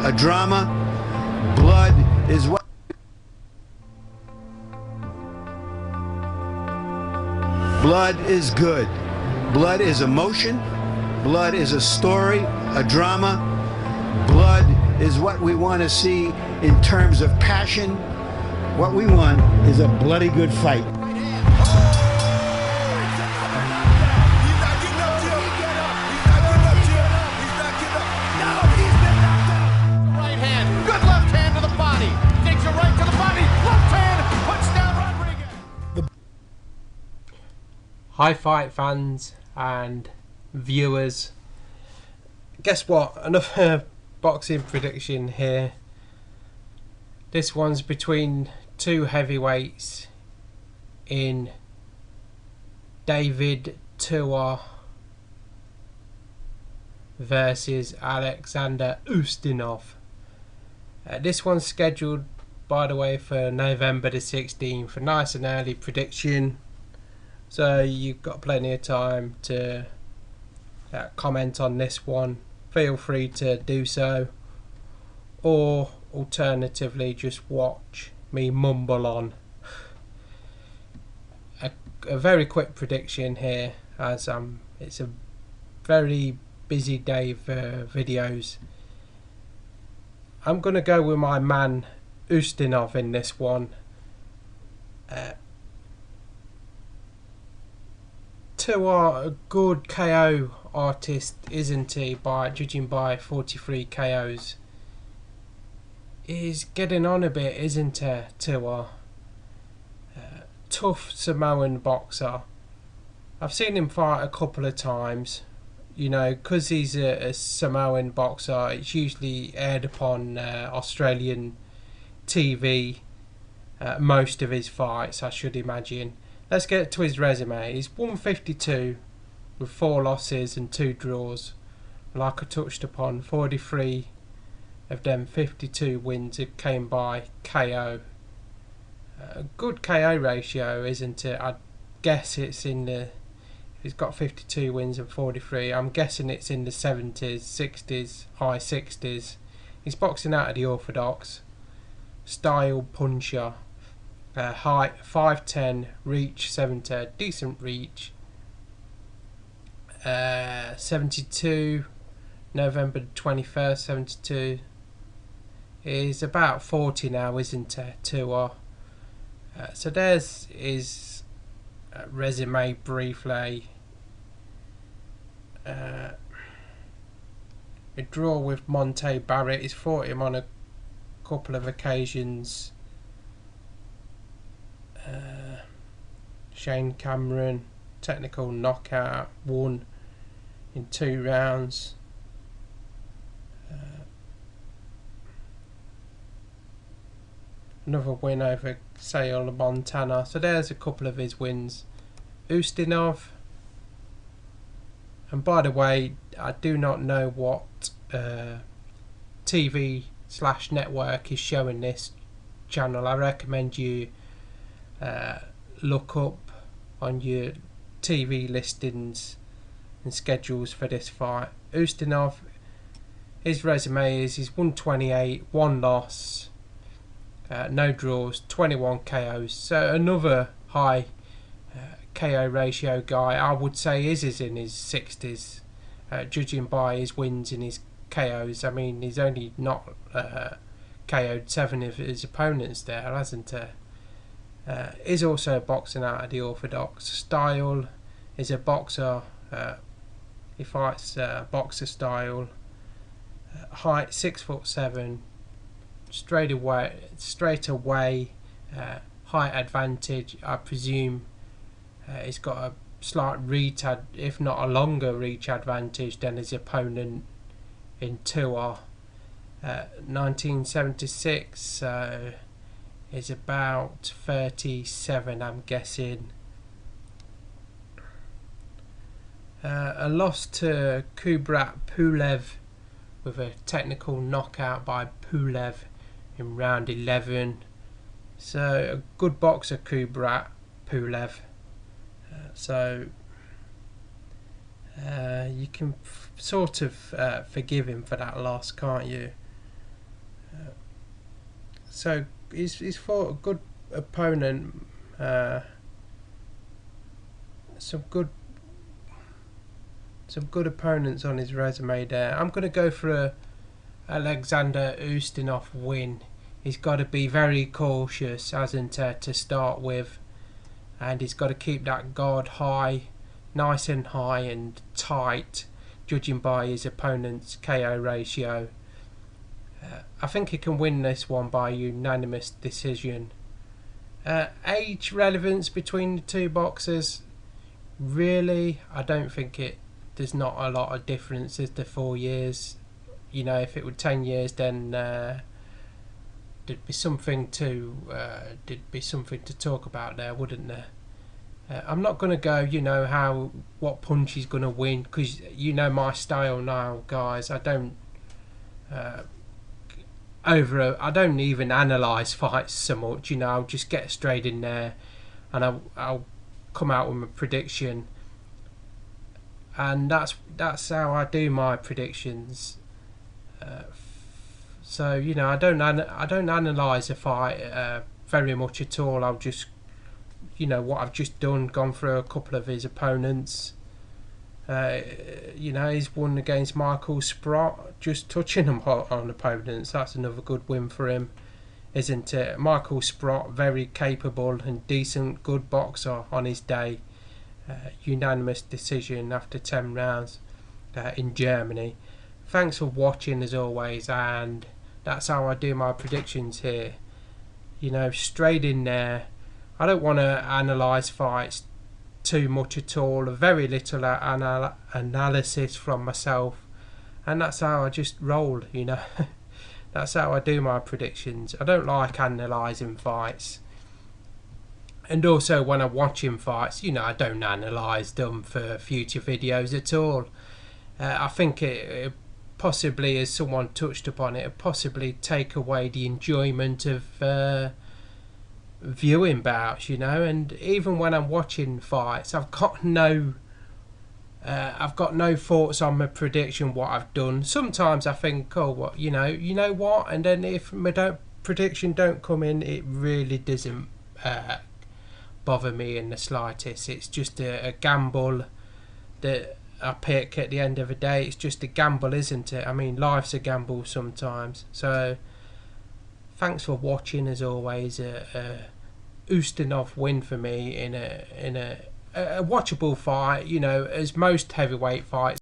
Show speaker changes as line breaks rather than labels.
a drama. Blood is what blood is good. Blood is emotion. Blood is a story, a drama. Blood is what we want to see in terms of passion. What we want is a bloody good fight.
Hi fight fans and viewers, guess what, another boxing prediction here. This one's between two heavyweights in David Tua versus Alexander Ustinov. This one's scheduled, by the way, for November the 16th, a nice and early prediction. So you've got plenty of time to comment on this one. Feel free to do so, or alternatively just watch me mumble on. A very quick prediction here, as it's a very busy day for videos. I'm gonna go with my man Ustinov in this one. Tua, a good KO artist, isn't he? Judging by 43 KOs, he's getting on a bit, isn't he? Tua, tough Samoan boxer. I've seen him fight a couple of times. You know, because he's a Samoan boxer, it's usually aired upon Australian TV. Most of his fights, I should imagine. Let's get to his resume. He's 152 with 4 losses and 2 draws. Like I touched upon, 43 of them 52 wins came by KO. A good KO ratio, isn't it? I guess it's in the... He's got 52 wins and 43. I'm guessing it's in the 70s, 60s, high 60s. He's boxing out of the orthodox style puncher. Height 5'10", reach 70, decent reach. 72, November 21st, 72. Is about 40 now, isn't it? Tua. So there's his resume briefly. A draw with Monte Barrett. He's fought him on a couple of occasions. Shane Cameron, technical knockout, won in 2 rounds. Another win over Sale Montana. So there's a couple of his wins. Ustinov, and by the way, I do not know what TV/network is showing this channel. I recommend you look up on your TV listings and schedules for this fight. Ustinov, his resume is he's 128, 1 loss, no draws, 21 KOs. So another high KO ratio guy. I would say is in his 60s, judging by his wins and his KOs. I mean, he's only not KO'd 7 of his opponents there, hasn't he? Is also boxing out of the orthodox style. Is a boxer. He fights boxer style. Height 6'7". Straight away. Height advantage. I presume he's got a slight reach, if not a longer reach advantage than his opponent in Tua. 1976. So is about 37, I'm guessing. A loss to Kubrat Pulev with a technical knockout by Pulev in round 11. So a good boxer, Kubrat Pulev. So you can sort of forgive him for that loss, can't you? So he's fought a good opponent, some good opponents on his resume there. I'm going to go for a Alexander Ustinov win. He's got to be very cautious, hasn't he, to start with, and he's got to keep that guard high, nice and high and tight, judging by his opponent's KO ratio. I think he can win this one by unanimous decision. Age relevance between the two boxers, really, I don't think there's not a lot of difference as to 4 years. You know, if it were 10 years, then there'd be something to talk about there, wouldn't there? I'm not going to go, you know, what punch he's going to win, because you know my style now, guys. I don't even analyse fights so much. You know, I'll just get straight in there, and I'll come out with a prediction, and that's how I do my predictions. So you know, I don't analyse a fight very much at all. I'll just, you know, what I've just done, gone through a couple of his opponents. You know, he's won against Michael Sprott, just touching him on opponents. That's another good win for him, isn't it? Michael Sprott, very capable and decent, good boxer on his day. Unanimous decision after 10 rounds in Germany. Thanks for watching as always, and that's how I do my predictions here. You know, straight in there. I don't want to analyse fights too much at all. Very little analysis from myself, and that's how I just roll, you know. That's how I do my predictions. I don't like analysing fights, and also when I'm watching fights, you know, I don't analyse them for future videos at all. I think it possibly, as someone touched upon it, possibly take away the enjoyment of viewing bouts, you know. And even when I'm watching fights, I've got no thoughts on my prediction, what I've done. Sometimes I think, oh, what, you know what, and then if my prediction don't come in, it really doesn't bother me in the slightest. It's just a gamble that I pick at the end of the day. It's just a gamble, isn't it? I mean, life's a gamble sometimes. So thanks for watching as always. Ustinov win for me in a watchable fight, you know, as most heavyweight fights